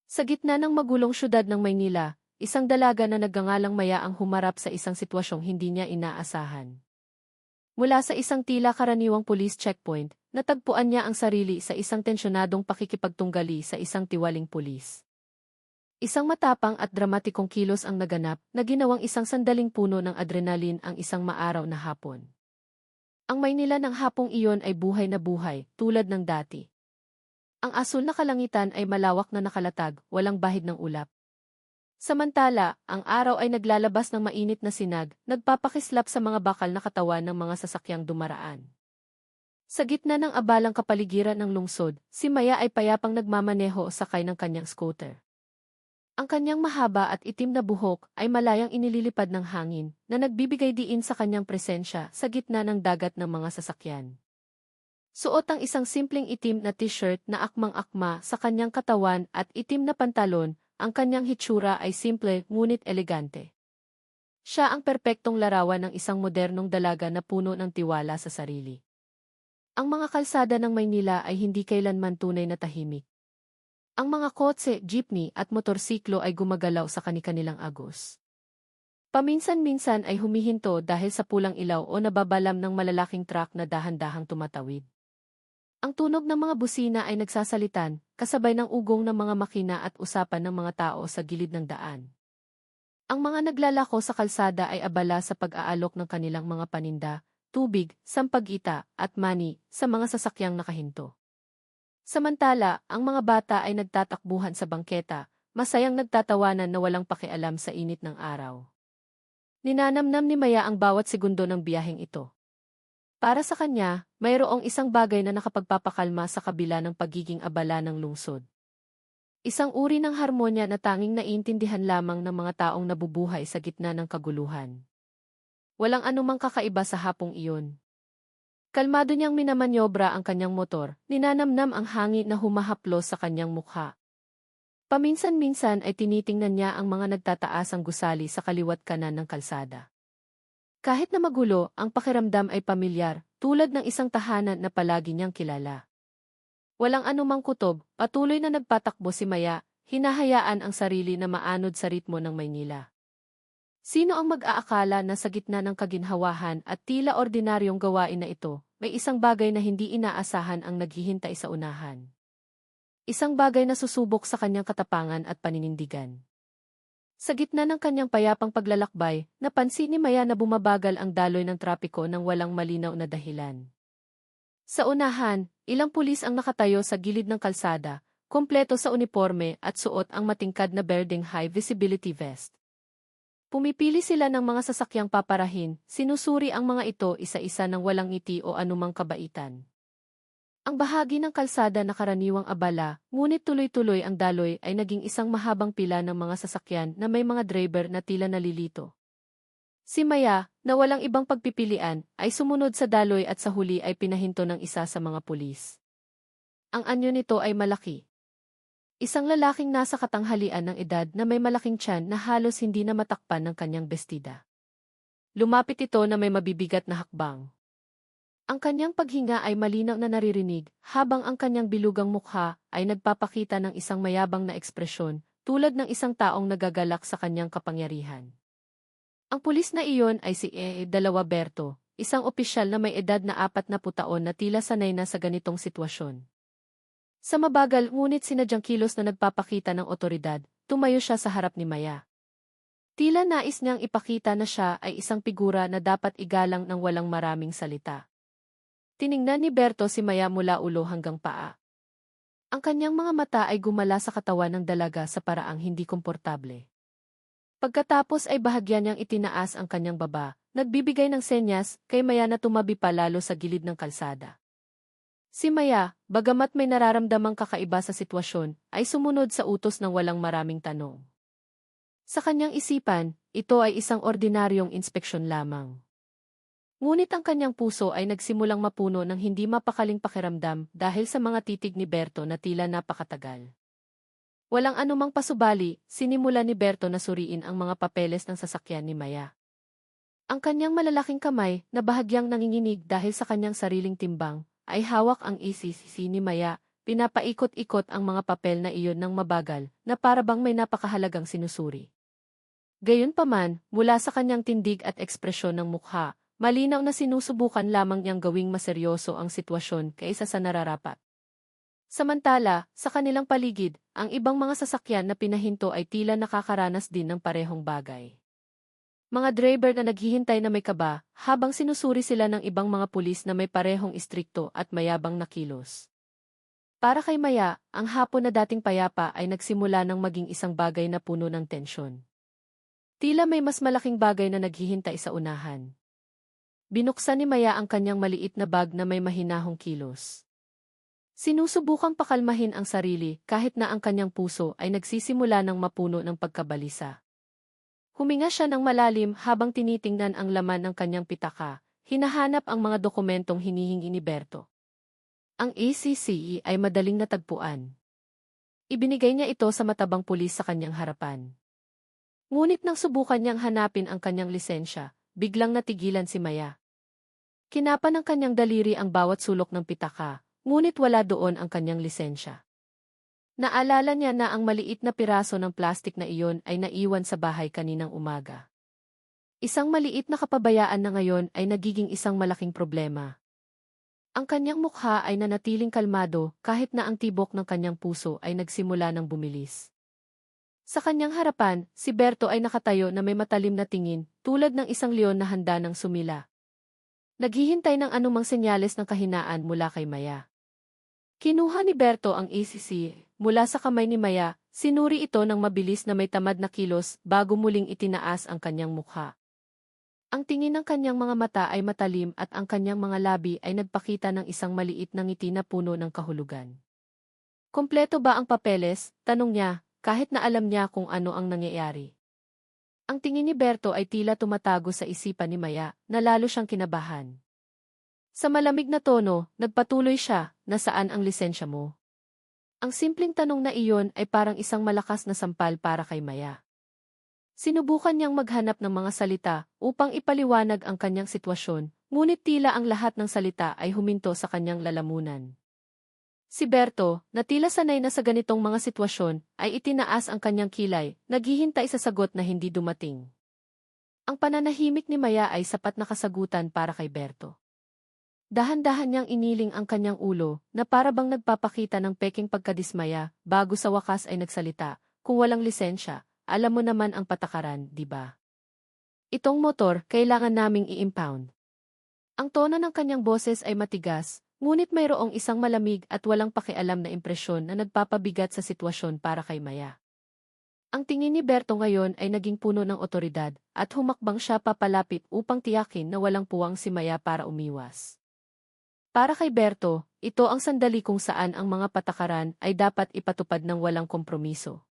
Sa gitna ng magulong syudad ng Maynila, isang dalaga na nagngangalang Maya ang humarap sa isang sitwasyong hindi niya inaasahan. Mula sa isang tila karaniwang police checkpoint, natagpuan niya ang sarili sa isang tensyonadong pakikipagtunggali sa isang tiwaling pulis. Isang matapang at dramatikong kilos ang naganap na ginawang isang sandaling puno ng adrenalin ang isang maaraw na hapon. Ang Maynila ng hapong iyon ay buhay na buhay, tulad ng dati. Ang asul na kalangitan ay malawak na nakalatag, walang bahid ng ulap. Samantala, ang araw ay naglalabas ng mainit na sinag, nagpapakislap sa mga bakal na katawan ng mga sasakyang dumaraan. Sa gitna ng abalang kapaligiran ng lungsod, si Maya ay payapang nagmamaneho sakay ng kanyang scooter. Ang kanyang mahaba at itim na buhok ay malayang inililipad ng hangin na nagbibigay diin sa kanyang presensya sa gitna ng dagat ng mga sasakyan. Suot ang isang simpleng itim na t-shirt na akmang-akma sa kanyang katawan at itim na pantalon, ang kanyang hitsura ay simple ngunit elegante. Siya ang perpektong larawan ng isang modernong dalaga na puno ng tiwala sa sarili. Ang mga kalsada ng Maynila ay hindi kailanman tunay na tahimik. Ang mga kotse, jeepney at motorsiklo ay gumagalaw sa kani-kanilang agos. Paminsan-minsan ay humihinto dahil sa pulang ilaw o nababalam ng malalaking truck na dahan-dahang tumatawid. Ang tunog ng mga busina ay nagsasalitan, kasabay ng ugong ng mga makina at usapan ng mga tao sa gilid ng daan. Ang mga naglalako sa kalsada ay abala sa pag-aalok ng kanilang mga paninda, tubig, sampagita, at mani sa mga sasakyang nakahinto. Samantala, ang mga bata ay nagtatakbuhan sa bangketa, masayang nagtatawanan na walang pakialam sa init ng araw. Ninanamnam ni Maya ang bawat segundo ng biyaheng ito. Para sa kanya, mayroong isang bagay na nakapagpapakalma sa kabila ng pagiging abala ng lungsod. Isang uri ng harmonya na tanging naiintindihan lamang ng mga taong nabubuhay sa gitna ng kaguluhan. Walang anumang kakaiba sa hapong iyon. Kalmado niyang minamanyobra ang kanyang motor, ninanamnam ang hangin na humahaplos sa kanyang mukha. Paminsan-minsan ay tinitingnan niya ang mga nagtataasang gusali sa kaliwat kanan ng kalsada. Kahit na magulo, ang pakiramdam ay pamilyar, tulad ng isang tahanan na palagi niyang kilala. Walang anumang kutob, patuloy na nagpatakbo si Maya, hinahayaan ang sarili na maanod sa ritmo ng Maynila. Sino ang mag-aakala na sa gitna ng kaginhawahan at tila ordinaryong gawain na ito, may isang bagay na hindi inaasahan ang naghihintay sa unahan. Isang bagay na susubok sa kanyang katapangan at paninindigan. Sa gitna ng kanyang payapang paglalakbay, napansin ni Maya na bumabagal ang daloy ng trapiko ng walang malinaw na dahilan. Sa unahan, ilang pulis ang nakatayo sa gilid ng kalsada, kumpleto sa uniforme at suot ang matingkad na berdeng high-visibility vest. Pumipili sila ng mga sasakyang paparahin, sinusuri ang mga ito isa-isa ng walang ngiti o anumang kabaitan. Ang bahagi ng kalsada na karaniwang abala, ngunit tuloy-tuloy ang daloy ay naging isang mahabang pila ng mga sasakyan na may mga driver na tila nalilito. Si Maya, na walang ibang pagpipilian, ay sumunod sa daloy at sa huli ay pinahinto ng isa sa mga pulis. Ang anyo nito ay malaki. Isang lalaking nasa katanghalian ng edad na may malaking tiyan na halos hindi na matakpan ng kanyang bestida. Lumapit ito na may mabibigat na hakbang. Ang kanyang paghinga ay malinaw na naririnig, habang ang kanyang bilugang mukha ay nagpapakita ng isang mayabang na ekspresyon, tulad ng isang taong nagagalak sa kanyang kapangyarihan. Ang pulis na iyon ay si Dalawaberto, isang opisyal na may edad na 40 taon na tila sanay na sa ganitong sitwasyon. Sa mabagal ngunit sinadyang kilos na nagpapakita ng otoridad, tumayo siya sa harap ni Maya. Tila nais niyang ipakita na siya ay isang figura na dapat igalang ng walang maraming salita. Tiningnan ni Berto si Maya mula ulo hanggang paa. Ang kanyang mga mata ay gumala sa katawan ng dalaga sa paraang hindi komportable. Pagkatapos ay bahagyan niyang itinaas ang kanyang baba, nagbibigay ng senyas kay Maya na tumabi pa lalo sa gilid ng kalsada. Si Maya, bagamat may nararamdamang kakaiba sa sitwasyon, ay sumunod sa utos ng walang maraming tanong. Sa kanyang isipan, ito ay isang ordinaryong inspeksyon lamang. Ngunit ang kanyang puso ay nagsimulang mapuno ng hindi mapakaling pakiramdam dahil sa mga titig ni Berto na tila napakatagal. Walang anumang pasubali, sinimula ni Berto na suriin ang mga papeles ng sasakyan ni Maya. Ang kanyang malalaking kamay, na bahagyang nanginginig dahil sa kanyang sariling timbang, ay hawak ang ECCC ni Maya, pinapaikot-ikot ang mga papel na iyon ng mabagal na para bang may napakahalagang sinusuri. Gayunpaman, mula sa kanyang tindig at ekspresyon ng mukha, malinaw na sinusubukan lamang niyang gawing maseryoso ang sitwasyon kaysa sa nararapat. Samantala, sa kanilang paligid, ang ibang mga sasakyan na pinahinto ay tila nakakaranas din ng parehong bagay. Mga driver na naghihintay na may kaba, habang sinusuri sila ng ibang mga pulis na may parehong istrikto at mayabang na kilos. Para kay Maya, ang hapon na dating payapa ay nagsimula ng maging isang bagay na puno ng tensyon. Tila may mas malaking bagay na naghihintay sa unahan. Binuksan ni Maya ang kanyang maliit na bag na may mahinahong kilos. Sinusubukang pakalmahin ang sarili kahit na ang kanyang puso ay nagsisimula ng mapuno ng pagkabalisa. Huminga siya ng malalim habang tinitingnan ang laman ng kanyang pitaka, hinahanap ang mga dokumentong hinihingi ni Berto. Ang ACCE ay madaling natagpuan. Ibinigay niya ito sa matabang pulis sa kanyang harapan. Ngunit nang subukan niyang hanapin ang kanyang lisensya, biglang natigilan si Maya. Kinapa ng kanyang daliri ang bawat sulok ng pitaka, ngunit wala doon ang kanyang lisensya. Naalala niya na ang maliit na piraso ng plastik na iyon ay naiwan sa bahay kaninang umaga. Isang maliit na kapabayaan na ngayon ay nagiging isang malaking problema. Ang kanyang mukha ay nanatiling kalmado kahit na ang tibok ng kanyang puso ay nagsimula ng bumilis. Sa kanyang harapan, si Berto ay nakatayo na may matalim na tingin, tulad ng isang leon na handa ng sumila. Naghihintay ng anumang senyales ng kahinaan mula kay Maya. Kinuha ni Berto ang ACC mula sa kamay ni Maya, sinuri ito ng mabilis na may tamad na kilos bago muling itinaas ang kanyang mukha. Ang tingin ng kanyang mga mata ay matalim at ang kanyang mga labi ay nagpakita ng isang maliit na ngiti na puno ng kahulugan. Kompleto ba ang papeles? Tanong niya, kahit na alam niya kung ano ang nangyayari. Ang tingin ni Berto ay tila tumatago sa isipan ni Maya, na lalo siyang kinabahan. Sa malamig na tono, nagpatuloy siya, nasaan ang lisensya mo? Ang simpleng tanong na iyon ay parang isang malakas na sampal para kay Maya. Sinubukan niyang maghanap ng mga salita upang ipaliwanag ang kanyang sitwasyon, ngunit tila ang lahat ng salita ay huminto sa kanyang lalamunan. Si Berto, na tila sanay na sa ganitong mga sitwasyon, ay itinaas ang kanyang kilay, naghihintay sa sagot na hindi dumating. Ang pananahimik ni Maya ay sapat na kasagutan para kay Berto. Dahan-dahan niyang iniling ang kanyang ulo, na para bang nagpapakita ng peking pagkadismaya, bago sa wakas ay nagsalita, kung walang lisensya, alam mo naman ang patakaran, di ba? Itong motor, kailangan naming i-impound. Ang tono ng kanyang boses ay matigas, ngunit mayroong isang malamig at walang pakialam na impresyon na nagpapabigat sa sitwasyon para kay Maya. Ang tingin ni Berto ngayon ay naging puno ng otoridad, at humakbang siya papalapit upang tiyakin na walang puwang si Maya para umiwas. Para kay Berto, ito ang sandali kung saan ang mga patakaran ay dapat ipatupad ng walang kompromiso.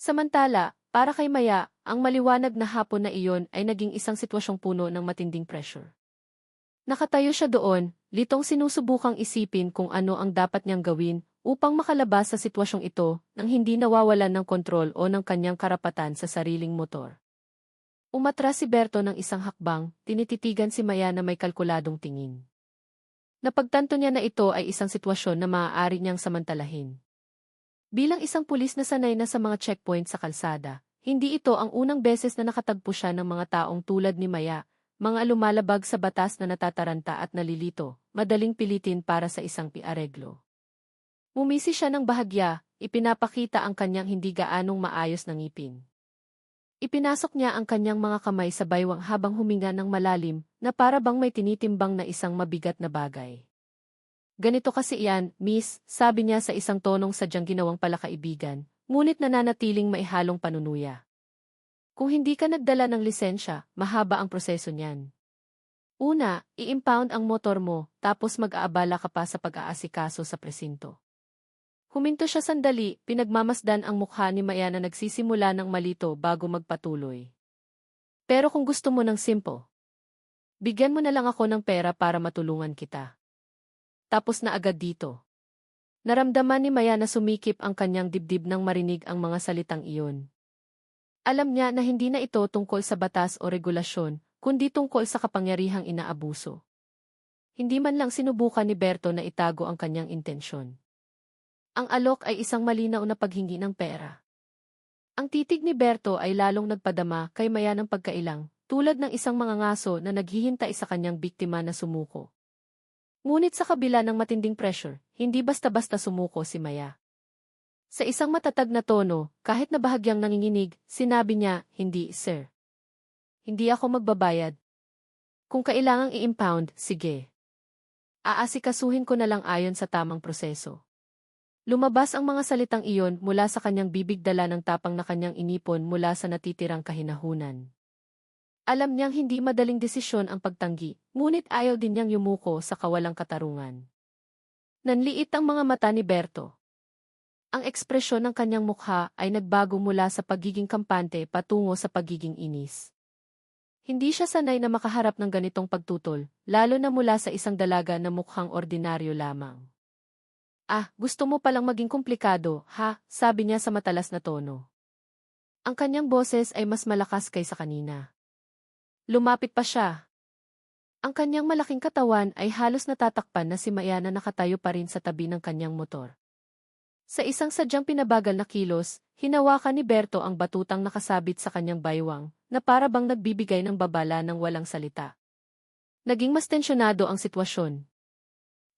Samantala, para kay Maya, ang maliwanag na hapon na iyon ay naging isang sitwasyong puno ng matinding pressure. Nakatayo siya doon, litong sinusubukang isipin kung ano ang dapat niyang gawin upang makalabas sa sitwasyong ito nang hindi nawawalan ng kontrol o ng kanyang karapatan sa sariling motor. Umatras si Berto ng isang hakbang, tinititigan si Maya na may kalkuladong tingin. Napagtanto niya na ito ay isang sitwasyon na maaari niyang samantalahin. Bilang isang pulis na sanay na sa mga checkpoint sa kalsada, hindi ito ang unang beses na nakatagpo siya ng mga taong tulad ni Maya, mga lumalabag sa batas na natataranta at nalilito, madaling pilitin para sa isang piareglo. Mumisi siya ng bahagya, ipinapakita ang kanyang hindi gaanong maayos na ngipin. Ipinasok niya ang kanyang mga kamay sa baywang habang huminga ng malalim, na para bang may tinitimbang na isang mabigat na bagay. Ganito kasi iyan, miss, sabi niya sa isang tonong sadyang ginawang palakaibigan, ngunit nananatiling maihalong panunuya. Kung hindi ka nagdala ng lisensya, mahaba ang proseso niyan. Una, i-impound ang motor mo, tapos mag-aabala ka pa sa pag-aasikaso sa presinto. Huminto siya sandali, pinagmamasdan ang mukha ni Maya na nagsisimula ng malito bago magpatuloy. Pero kung gusto mo ng simple, bigyan mo na lang ako ng pera para matulungan kita. Tapos na agad dito. Naramdaman ni Maya na sumikip ang kanyang dibdib nang marinig ang mga salitang iyon. Alam niya na hindi na ito tungkol sa batas o regulasyon, kundi tungkol sa kapangyarihang inaabuso. Hindi man lang sinubukan ni Berto na itago ang kanyang intensyon. Ang alok ay isang malinaw na paghingi ng pera. Ang titig ni Berto ay lalong nagpadama kay Maya ng pagkailang, tulad ng isang mga ngaso na naghihintay sa kanyang biktima na sumuko. Ngunit sa kabila ng matinding pressure, hindi basta-basta sumuko si Maya. Sa isang matatag na tono, kahit na bahagyang nanginginig, sinabi niya, "Hindi, sir. Hindi ako magbabayad. Kung kailangang i-impound, sige. Aasikasuhin ko na lang ayon sa tamang proseso." Lumabas ang mga salitang iyon mula sa kanyang bibig, dala ng tapang na kanyang inipon mula sa natitirang kahinahunan. Alam niyang hindi madaling desisyon ang pagtanggi, ngunit ayaw din niyang yumuko sa kawalang katarungan. Nanliit ang mga mata ni Berto. Ang ekspresyon ng kanyang mukha ay nagbago mula sa pagiging kampante patungo sa pagiging inis. Hindi siya sanay na makaharap ng ganitong pagtutol, lalo na mula sa isang dalaga na mukhang ordinaryo lamang. Gusto mo palang maging komplikado, ha?" sabi niya sa matalas na tono. Ang kanyang boses ay mas malakas kaysa kanina. Lumapit pa siya. Ang kanyang malaking katawan ay halos natatakpan na si Maya na nakatayo pa rin sa tabi ng kanyang motor. Sa isang sadyang pinabagal na kilos, hinawakan ni Berto ang batutang nakasabit sa kanyang baywang, na para bang nagbibigay ng babala ng walang salita. Naging mas tensyonado ang sitwasyon.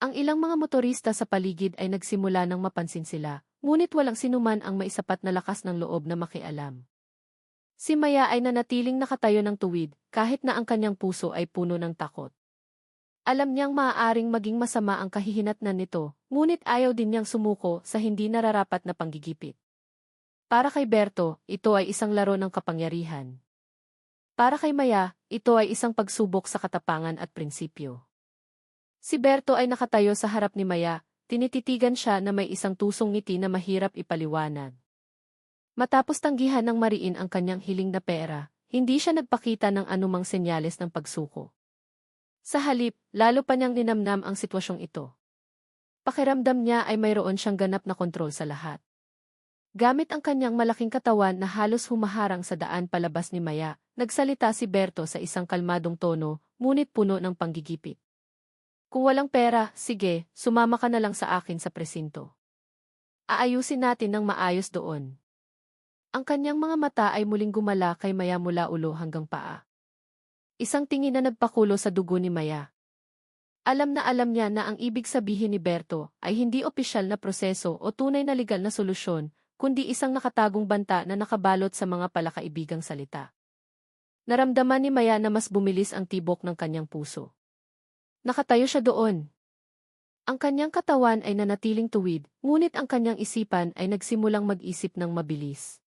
Ang ilang mga motorista sa paligid ay nagsimula nang mapansin sila, ngunit walang sinuman ang maisapat na lakas ng loob na makialam. Si Maya ay nanatiling nakatayo ng tuwid, kahit na ang kanyang puso ay puno ng takot. Alam niyang maaaring maging masama ang kahihinatnan nito, ngunit ayaw din niyang sumuko sa hindi nararapat na panggigipit. Para kay Berto, ito ay isang laro ng kapangyarihan. Para kay Maya, ito ay isang pagsubok sa katapangan at prinsipyo. Si Berto ay nakatayo sa harap ni Maya, tinititigan siya na may isang tusong ngiti na mahirap ipaliwanag. Matapos tanggihan ng mariin ang kanyang hiling na pera, hindi siya nagpakita ng anumang senyales ng pagsuko. Sa halip, lalo pa niyang ninamnam ang sitwasyong ito. Pakiramdam niya ay mayroon siyang ganap na kontrol sa lahat. Gamit ang kanyang malaking katawan na halos humaharang sa daan palabas ni Maya, nagsalita si Berto sa isang kalmadong tono, ngunit puno ng panggigipit. "Kung walang pera, sige, sumama ka na lang sa akin sa presinto. Aayusin natin ng maayos doon." Ang kanyang mga mata ay muling gumala kay Maya mula ulo hanggang paa. Isang tingin na nagpakulo sa dugo ni Maya. Alam niya na ang ibig sabihin ni Berto ay hindi opisyal na proseso o tunay na legal na solusyon, kundi isang nakatagong banta na nakabalot sa mga palakaibigang salita. Naramdaman ni Maya na mas bumilis ang tibok ng kanyang puso. Nakatayo siya doon. Ang kanyang katawan ay nanatiling tuwid, ngunit ang kanyang isipan ay nagsimulang mag-isip ng mabilis.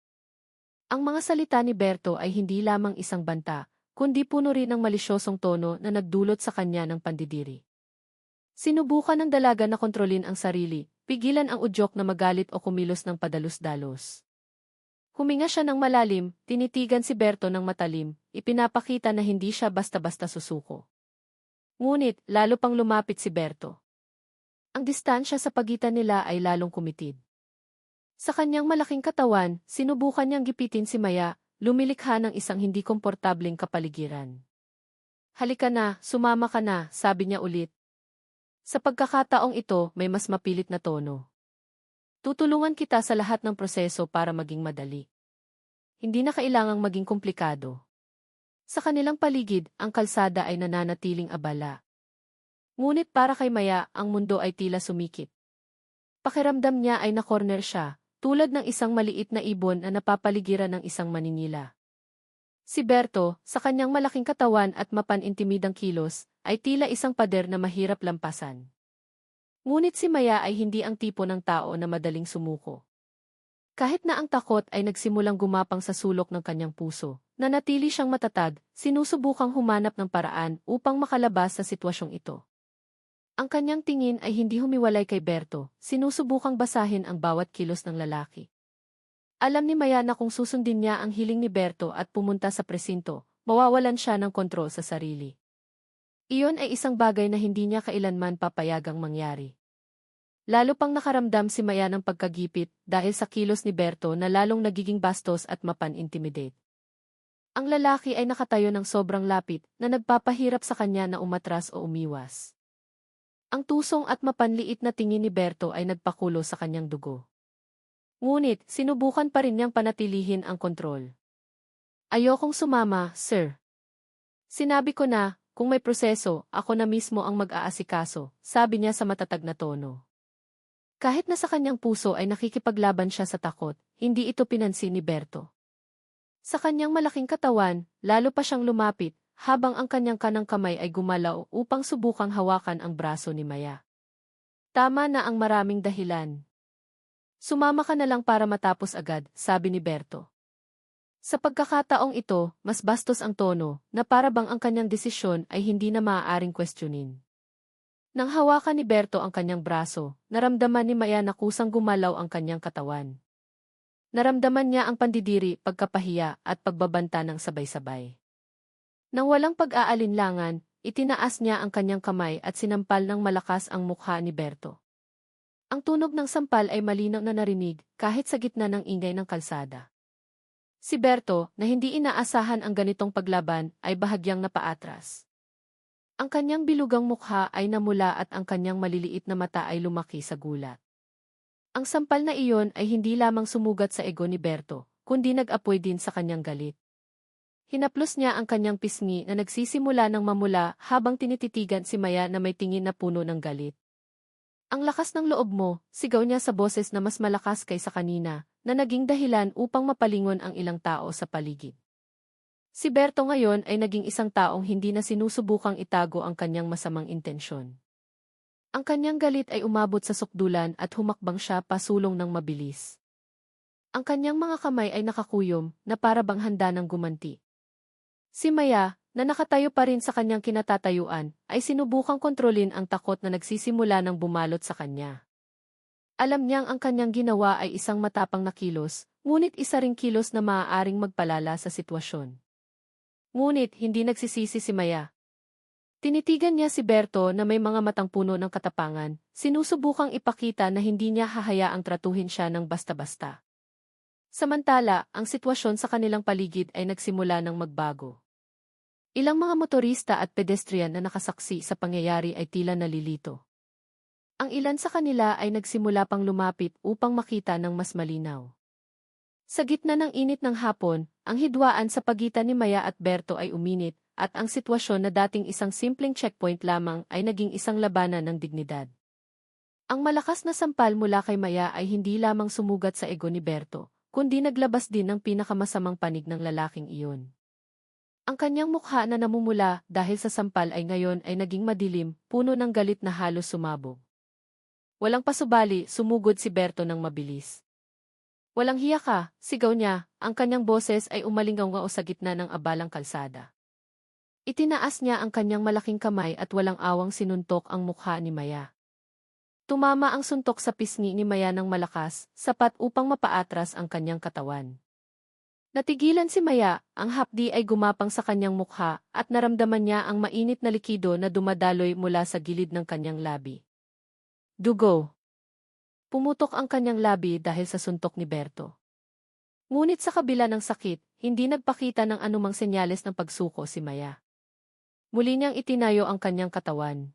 Ang mga salita ni Berto ay hindi lamang isang banta, kundi puno rin ng malisyosong tono na nagdulot sa kanya ng pandidiri. Sinubukan ng dalaga na kontrolin ang sarili, pigilan ang udyok na magalit o kumilos ng padalos-dalos. Huminga siya ng malalim, tinitigan si Berto ng matalim, ipinapakita na hindi siya basta-basta susuko. Ngunit, lalo pang lumapit si Berto. Ang distansya sa pagitan nila ay lalong kumitid. Sa kanyang malaking katawan, sinubukan niyang gipitin si Maya, lumilikha ng isang hindi komportableng kapaligiran. "Halika na, sumama ka na," sabi niya ulit. Sa pagkakataong ito, may mas mapilit na tono. "Tutulungan kita sa lahat ng proseso para maging madali. Hindi na kailangang maging komplikado." Sa kanilang paligid, ang kalsada ay nananatiling abala. Ngunit para kay Maya, ang mundo ay tila sumikip. Pakiramdam niya ay na-corner siya, tulad ng isang maliit na ibon na napapaligiran ng isang maninila. Si Berto, sa kanyang malaking katawan at mapanintimidang kilos, ay tila isang pader na mahirap lampasan. Ngunit si Maya ay hindi ang tipo ng tao na madaling sumuko. Kahit na ang takot ay nagsimulang gumapang sa sulok ng kanyang puso, nanatili siyang matatag, sinusubukang humanap ng paraan upang makalabas sa sitwasyong ito. Ang kanyang tingin ay hindi humiwalay kay Berto, sinusubukang basahin ang bawat kilos ng lalaki. Alam ni Maya na kung susundin niya ang hiling ni Berto at pumunta sa presinto, mawawalan siya ng kontrol sa sarili. Iyon ay isang bagay na hindi niya kailanman papayagang mangyari. Lalo pang nakaramdam si Maya ng pagkagipit dahil sa kilos ni Berto na lalong nagiging bastos at mapan-intimidate. Ang lalaki ay nakatayo ng sobrang lapit na nagpapahirap sa kanya na umatras o umiwas. Ang tusong at mapanliit na tingin ni Berto ay nagpakulo sa kanyang dugo. Ngunit, sinubukan pa rin niyang panatilihin ang kontrol. Ayokong sumama, sir. Sinabi ko na, kung may proseso, ako na mismo ang mag-aasikaso, sabi niya sa matatag na tono. Kahit na sa kanyang puso ay nakikipaglaban siya sa takot, hindi ito pinansin ni Berto. Sa kanyang malaking katawan, lalo pa siyang lumapit, habang ang kanyang kanang kamay ay gumalaw upang subukang hawakan ang braso ni Maya. Tama na ang maraming dahilan. Sumama ka na lang para matapos agad, sabi ni Berto. Sa pagkakataong ito, mas bastos ang tono, na para bang ang kanyang desisyon ay hindi na maaaring questionin. Nang hawakan ni Berto ang kanyang braso, naramdaman ni Maya na kusang gumalaw ang kanyang katawan. Naramdaman niya ang pandidiri, pagkapahiya at pagbabanta ng sabay-sabay. Nang walang pag-aalinlangan, itinaas niya ang kanyang kamay at sinampal ng malakas ang mukha ni Berto. Ang tunog ng sampal ay malinaw na narinig kahit sa gitna ng ingay ng kalsada. Si Berto, na hindi inaasahan ang ganitong paglaban, ay bahagyang napaatras. Ang kanyang bilugang mukha ay namula at ang kanyang maliliit na mata ay lumaki sa gulat. Ang sampal na iyon ay hindi lamang sumugat sa ego ni Berto, kundi nag-apoy din sa kanyang galit. Hinaplos niya ang kanyang pisngi na nagsisimula ng mamula habang tinititigan si Maya na may tingin na puno ng galit. Ang lakas ng loob mo, sigaw niya sa boses na mas malakas kaysa kanina, na naging dahilan upang mapalingon ang ilang tao sa paligid. Si Berto ngayon ay naging isang taong hindi na sinusubukang itago ang kanyang masamang intensyon. Ang kanyang galit ay umabot sa sukdulan at humakbang siya pasulong ng mabilis. Ang kanyang mga kamay ay nakakuyom na para bang handa ng gumanti. Si Maya, na nakatayo pa rin sa kanyang kinatatayuan, ay sinubukang kontrolin ang takot na nagsisimula ng bumalot sa kanya. Alam niyang ang kanyang ginawa ay isang matapang na kilos, ngunit isa ring kilos na maaaring magpalala sa sitwasyon. Ngunit hindi nagsisisi si Maya. Tinitigan niya si Berto na may mga matang puno ng katapangan, sinusubukang ipakita na hindi niya hahayaang tratuhin siya ng basta-basta. Samantala, ang sitwasyon sa kanilang paligid ay nagsimula ng magbago. Ilang mga motorista at pedestrian na nakasaksi sa pangyayari ay tila nalilito. Ang ilan sa kanila ay nagsimula pang lumapit upang makita ng mas malinaw. Sa gitna ng init ng hapon, ang hidwaan sa pagitan ni Maya at Berto ay uminit, at ang sitwasyon na dating isang simpleng checkpoint lamang ay naging isang labanan ng dignidad. Ang malakas na sampal mula kay Maya ay hindi lamang sumugat sa ego ni Berto, kundi naglabas din ng pinakamasamang panig ng lalaking iyon. Ang kanyang mukha na namumula dahil sa sampal ay ngayon ay naging madilim, puno ng galit na halos sumabog. Walang pasubali, sumugod si Berto ng mabilis. Walang hiya ka, sigaw niya, ang kanyang boses ay umalingaw sa gitna ng abalang kalsada. Itinaas niya ang kanyang malaking kamay at walang awang sinuntok ang mukha ni Maya. Tumama ang suntok sa pisngi ni Maya ng malakas, sapat upang mapaatras ang kanyang katawan. Natigilan si Maya, ang hapdi ay gumapang sa kanyang mukha at naramdaman niya ang mainit na likido na dumadaloy mula sa gilid ng kanyang labi. Dugo. Pumutok ang kanyang labi dahil sa suntok ni Berto. Ngunit sa kabila ng sakit, hindi nagpakita ng anumang senyales ng pagsuko si Maya. Muli niyang itinayo ang kanyang katawan.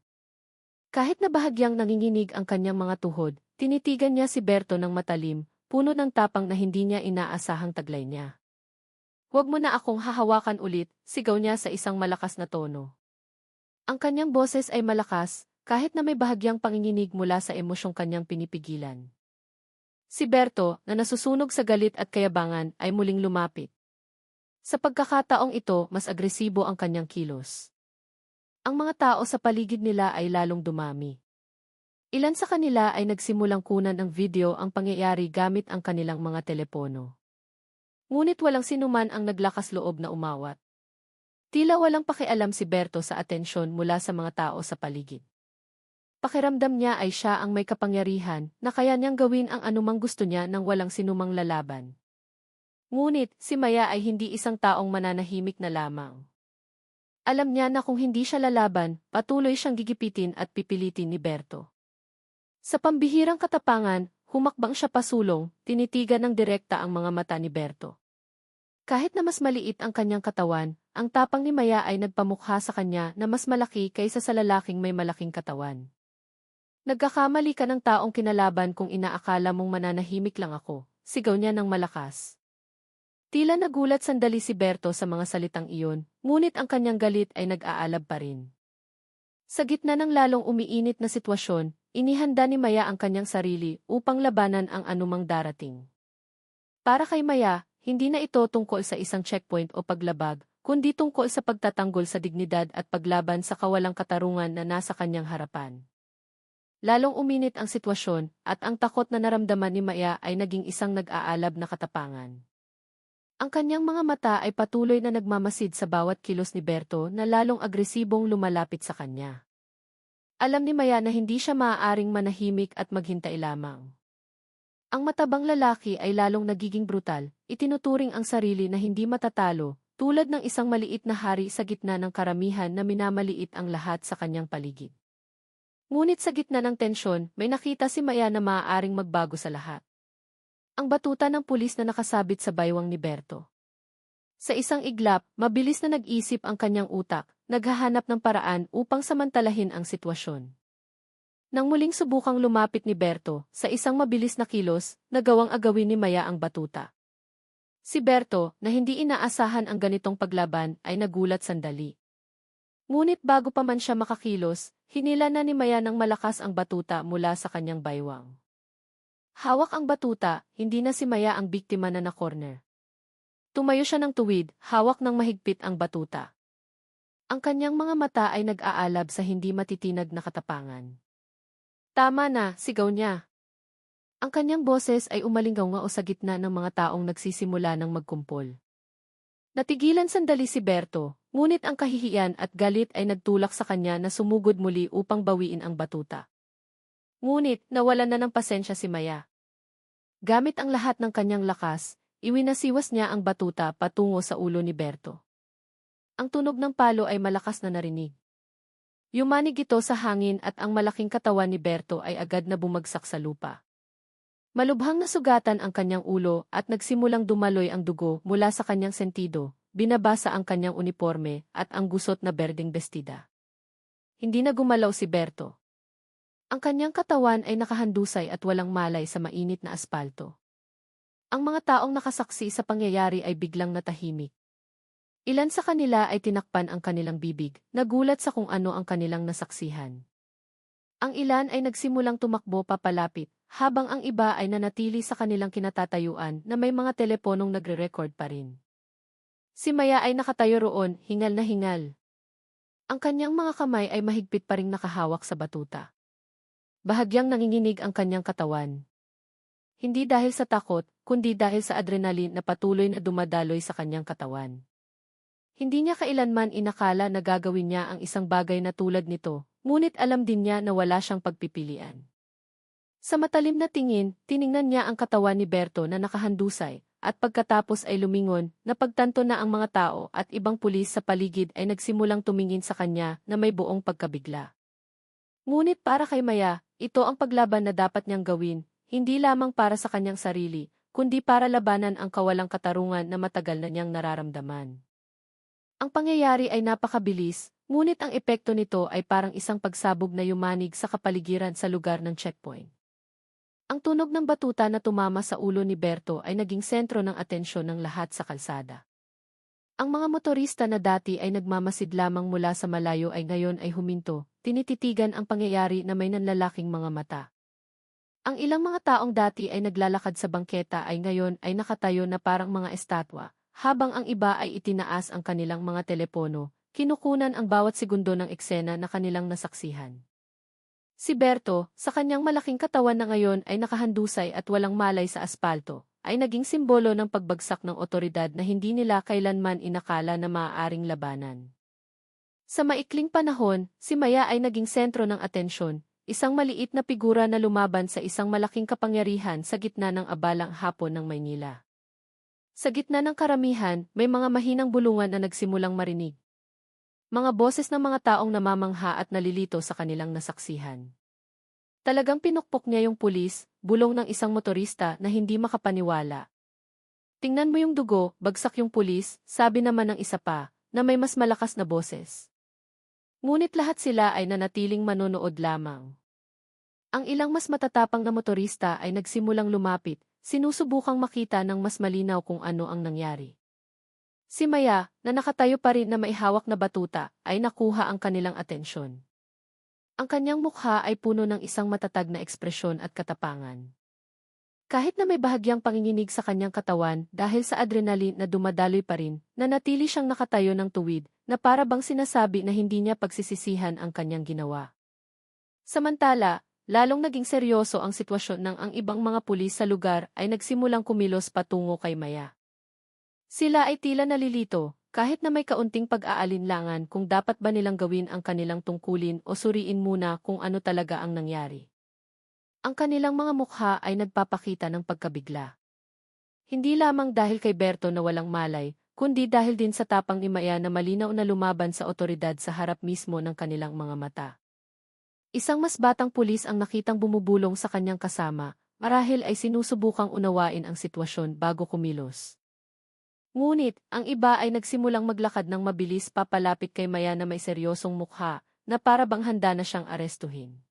Kahit na bahagyang nanginginig ang kanyang mga tuhod, tinitigan niya si Berto ng matalim, puno ng tapang na hindi niya inaasahang taglay niya. Huwag mo na akong hahawakan ulit, sigaw niya sa isang malakas na tono. Ang kanyang boses ay malakas, kahit na may bahagyang panginginig mula sa emosyong kanyang pinipigilan. Si Berto, na nasusunog sa galit at kayabangan, ay muling lumapit. Sa pagkakataong ito, mas agresibo ang kanyang kilos. Ang mga tao sa paligid nila ay lalong dumami. Ilan sa kanila ay nagsimulang kunan ng video ang pangyayari gamit ang kanilang mga telepono. Ngunit walang sinuman ang naglakas loob na umawat. Tila walang pakialam si Berto sa atensyon mula sa mga tao sa paligid. Pakiramdam niya ay siya ang may kapangyarihan na kaya niyang gawin ang anumang gusto niya nang walang sinumang lalaban. Ngunit si Maya ay hindi isang taong mananahimik na lamang. Alam niya na kung hindi siya lalaban, patuloy siyang gigipitin at pipilitin ni Berto. Sa pambihirang katapangan, humakbang siya pasulong, tinitigan ng direkta ang mga mata ni Berto. Kahit na mas maliit ang kanyang katawan, ang tapang ni Maya ay nagpamukha sa kanya na mas malaki kaysa sa lalaking may malaking katawan. Nagkakamali ka ng taong kinalaban kung inaakala mong mananahimik lang ako, sigaw niya ng malakas. Tila nagulat sandali si Berto sa mga salitang iyon, ngunit ang kanyang galit ay nag-aalab pa rin. Sa gitna ng lalong umiinit na sitwasyon, inihanda ni Maya ang kanyang sarili upang labanan ang anumang darating. Para kay Maya, hindi na ito tungkol sa isang checkpoint o paglabag, kundi tungkol sa pagtatanggol sa dignidad at paglaban sa kawalang katarungan na nasa kanyang harapan. Lalong uminit ang sitwasyon, at ang takot na naramdaman ni Maya ay naging isang nag-aalab na katapangan. Ang kanyang mga mata ay patuloy na nagmamasid sa bawat kilos ni Berto na lalong agresibong lumalapit sa kanya. Alam ni Maya na hindi siya maaaring manahimik at maghintay lamang. Ang matabang lalaki ay lalong nagiging brutal, itinuturing ang sarili na hindi matatalo, tulad ng isang maliit na hari sa gitna ng karamihan na minamaliit ang lahat sa kanyang paligid. Ngunit sa gitna ng tensyon, may nakita si Maya na maaaring magbago sa lahat. Ang batuta ng pulis na nakasabit sa baywang ni Berto. Sa isang iglap, mabilis na nag-isip ang kanyang utak, naghahanap ng paraan upang samantalahin ang sitwasyon. Nang muling subukang lumapit ni Berto, sa isang mabilis na kilos, nagawang agawin ni Maya ang batuta. Si Berto, na hindi inaasahan ang ganitong paglaban, ay nagulat sandali. Ngunit bago pa man siya makakilos, hinila na ni Maya ng malakas ang batuta mula sa kanyang baywang. Hawak ang batuta, hindi na si Maya ang biktima na na-corner. Tumayo siya ng tuwid, hawak ng mahigpit ang batuta. Ang kanyang mga mata ay nag-aalab sa hindi matitinag na katapangan. Tama na, sigaw niya. Ang kanyang boses ay umalinggaw sa gitna ng mga taong nagsisimula ng magkumpol. Natigilan sandali si Berto, ngunit ang kahihiyan at galit ay nagtulak sa kanya na sumugod muli upang bawiin ang batuta. Ngunit, nawalan na ng pasensya si Maya. Gamit ang lahat ng kanyang lakas, iwinasiwas niya ang batuta patungo sa ulo ni Berto. Ang tunog ng palo ay malakas na narinig. Yumanig ito sa hangin at ang malaking katawan ni Berto ay agad na bumagsak sa lupa. Malubhang nasugatan ang kanyang ulo at nagsimulang dumaloy ang dugo mula sa kanyang sentido, binabasa ang kanyang uniforme at ang gusot na berdeng bestida. Hindi na gumalaw si Berto. Ang kanyang katawan ay nakahandusay at walang malay sa mainit na aspalto. Ang mga taong nakasaksi sa pangyayari ay biglang natahimik. Ilan sa kanila ay tinakpan ang kanilang bibig, nagulat sa kung ano ang kanilang nasaksihan. Ang ilan ay nagsimulang tumakbo papalapit, habang ang iba ay nanatili sa kanilang kinatatayuan na may mga teleponong nagre-record pa rin. Si Maya ay nakatayo roon, hingal na hingal. Ang kanyang mga kamay ay mahigpit pa ring nakahawak sa batuta. Bahagyang nanginginig ang kanyang katawan. Hindi dahil sa takot, kundi dahil sa adrenaline na patuloy na dumadaloy sa kanyang katawan. Hindi niya kailanman inakala na gagawin niya ang isang bagay na tulad nito, ngunit alam din niya na wala siyang pagpipilian. Sa matalim na tingin, tiningnan niya ang katawan ni Berto na nakahandusay, at pagkatapos ay lumingon, napagtanto na ang mga tao at ibang pulis sa paligid ay nagsimulang tumingin sa kanya na may buong pagkabigla. Ngunit para kay Maya, ito ang paglaban na dapat niyang gawin, hindi lamang para sa kanyang sarili, kundi para labanan ang kawalang katarungan na matagal na niyang nararamdaman. Ang pangyayari ay napakabilis, ngunit ang epekto nito ay parang isang pagsabog na yumanig sa kapaligiran sa lugar ng checkpoint. Ang tunog ng batuta na tumama sa ulo ni Berto ay naging sentro ng atensyon ng lahat sa kalsada. Ang mga motorista na dati ay nagmamasid lamang mula sa malayo ay ngayon ay huminto, tinititigan ang pangyayari na may nanlalaking mga mata. Ang ilang mga taong dati ay naglalakad sa bangketa ay ngayon ay nakatayo na parang mga estatwa, habang ang iba ay itinaas ang kanilang mga telepono, kinukunan ang bawat segundo ng eksena na kanilang nasaksihan. Si Berto, sa kanyang malaking katawan na ngayon ay nakahandusay at walang malay sa aspalto, ay naging simbolo ng pagbagsak ng otoridad na hindi nila kailanman inakala na maaaring labanan. Sa maikling panahon, si Maya ay naging sentro ng atensyon, isang maliit na figura na lumaban sa isang malaking kapangyarihan sa gitna ng abalang hapon ng Maynila. Sa gitna ng karamihan, may mga mahinang bulungan na nagsimulang marinig. Mga boses ng mga taong namamangha at nalilito sa kanilang nasaksihan. Talagang pinukpok niya yung pulis, bulong ng isang motorista na hindi makapaniwala. Tingnan mo yung dugo, bagsak yung pulis, sabi naman ng isa pa, na may mas malakas na boses. Ngunit lahat sila ay nanatiling manonood lamang. Ang ilang mas matatapang na motorista ay nagsimulang lumapit, sinusubukang makita ng mas malinaw kung ano ang nangyari. Si Maya, na nakatayo pa rin na maihawak na batuta, ay nakuha ang kanilang atensyon. Ang kanyang mukha ay puno ng isang matatag na ekspresyon at katapangan. Kahit na may bahagyang panginginig sa kanyang katawan dahil sa adrenaline na dumadaloy pa rin, nanatili siyang nakatayo ng tuwid na para bang sinasabi na hindi niya pagsisisihan ang kanyang ginawa. Samantala, lalong naging seryoso ang sitwasyon nang ang ibang mga pulis sa lugar ay nagsimulang kumilos patungo kay Maya. Sila ay tila nalilito, kahit na may kaunting pag-aalinlangan kung dapat ba nilang gawin ang kanilang tungkulin o suriin muna kung ano talaga ang nangyari. Ang kanilang mga mukha ay nagpapakita ng pagkabigla. Hindi lamang dahil kay Berto na walang malay, kundi dahil din sa tapang ni Maya na malinaw na lumaban sa otoridad sa harap mismo ng kanilang mga mata. Isang mas batang pulis ang nakitang bumubulong sa kanyang kasama, marahil ay sinusubukang unawain ang sitwasyon bago kumilos. Ngunit, ang iba ay nagsimulang maglakad ng mabilis papalapit kay Maya na may seryosong mukha, na para bang handa na siyang arestuhin.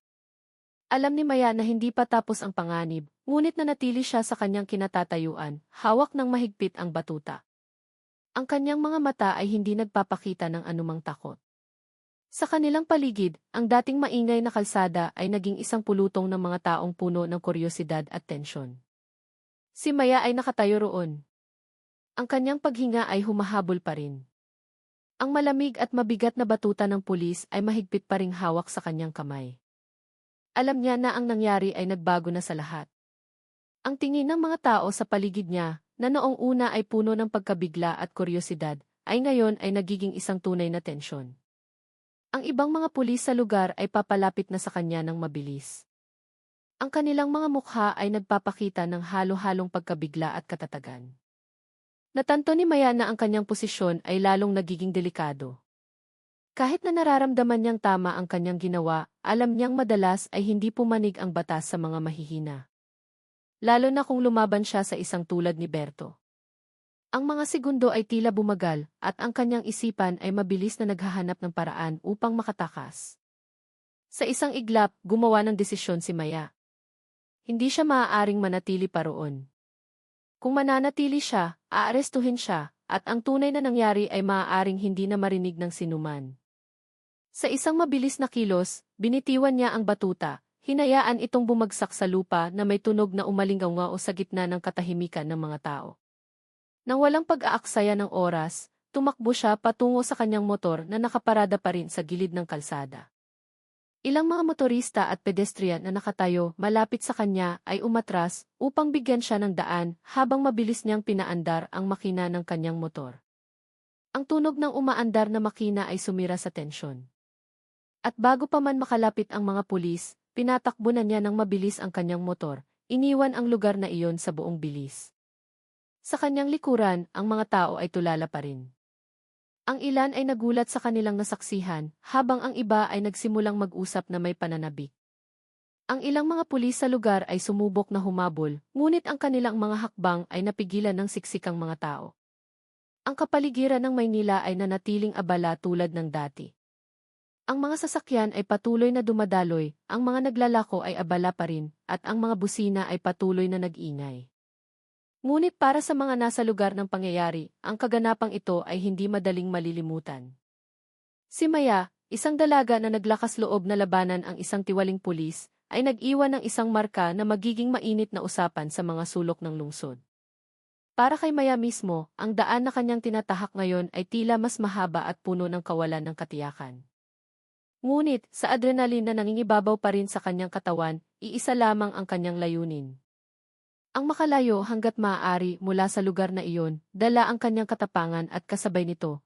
Alam ni Maya na hindi pa tapos ang panganib, ngunit nanatili siya sa kanyang kinatatayuan, hawak ng mahigpit ang batuta. Ang kanyang mga mata ay hindi nagpapakita ng anumang takot. Sa kanilang paligid, ang dating maingay na kalsada ay naging isang pulutong ng mga taong puno ng kuryosidad at tensyon. Si Maya ay nakatayo roon. Ang kanyang paghinga ay humahabol pa rin. Ang malamig at mabigat na batuta ng pulis ay mahigpit pa ring hawak sa kanyang kamay. Alam niya na ang nangyari ay nagbago na sa lahat. Ang tingin ng mga tao sa paligid niya, na noong una ay puno ng pagkabigla at kuryosidad, ay ngayon ay nagiging isang tunay na tensyon. Ang ibang mga pulis sa lugar ay papalapit na sa kanya ng mabilis. Ang kanilang mga mukha ay nagpapakita ng halo-halong pagkabigla at katatagan. Natanto ni Maya na ang kanyang posisyon ay lalong nagiging delikado. Kahit na nararamdaman niyang tama ang kanyang ginawa, alam niyang madalas ay hindi pumanig ang batas sa mga mahihina. Lalo na kung lumaban siya sa isang tulad ni Berto. Ang mga segundo ay tila bumagal, at ang kanyang isipan ay mabilis na naghahanap ng paraan upang makatakas. Sa isang iglap, gumawa ng desisyon si Maya. Hindi siya maaaring manatili pa roon. Kung mananatili siya, aarestuhin siya, at ang tunay na nangyari ay maaaring hindi na marinig ng sinuman. Sa isang mabilis na kilos, binitiwan niya ang batuta, hinayaan itong bumagsak sa lupa na may tunog na umalingaw sa gitna ng katahimikan ng mga tao. Nang walang pag-aaksaya ng oras, tumakbo siya patungo sa kanyang motor na nakaparada pa rin sa gilid ng kalsada. Ilang mga motorista at pedestrian na nakatayo malapit sa kanya ay umatras upang bigyan siya ng daan habang mabilis niyang pinaandar ang makina ng kanyang motor. Ang tunog ng umaandar na makina ay sumira sa tensyon. At bago pa man makalapit ang mga pulis, pinatakbo na niya ng mabilis ang kanyang motor, iniwan ang lugar na iyon sa buong bilis. Sa kanyang likuran, ang mga tao ay tulala pa rin. Ang ilan ay nagulat sa kanilang nasaksihan, habang ang iba ay nagsimulang mag-usap na may pananabik. Ang ilang mga pulis sa lugar ay sumubok na humabol, ngunit ang kanilang mga hakbang ay napigilan ng siksikang mga tao. Ang kapaligiran ng Maynila ay nanatiling abala tulad ng dati. Ang mga sasakyan ay patuloy na dumadaloy, ang mga naglalako ay abala pa rin, at ang mga busina ay patuloy na nag-ingay. Ngunit para sa mga nasa lugar ng pangyayari, ang kaganapang ito ay hindi madaling malilimutan. Si Maya, isang dalaga na naglakas loob na labanan ang isang tiwaling pulis, ay nag-iwan ng isang marka na magiging mainit na usapan sa mga sulok ng lungsod. Para kay Maya mismo, ang daan na kanyang tinatahak ngayon ay tila mas mahaba at puno ng kawalan ng katiyakan. Ngunit, sa adrenaline na nangingibabaw pa rin sa kanyang katawan, iisa lamang ang kanyang layunin. Ang makalayo hanggat maaari mula sa lugar na iyon, dala ang kanyang katapangan at kasabay nito,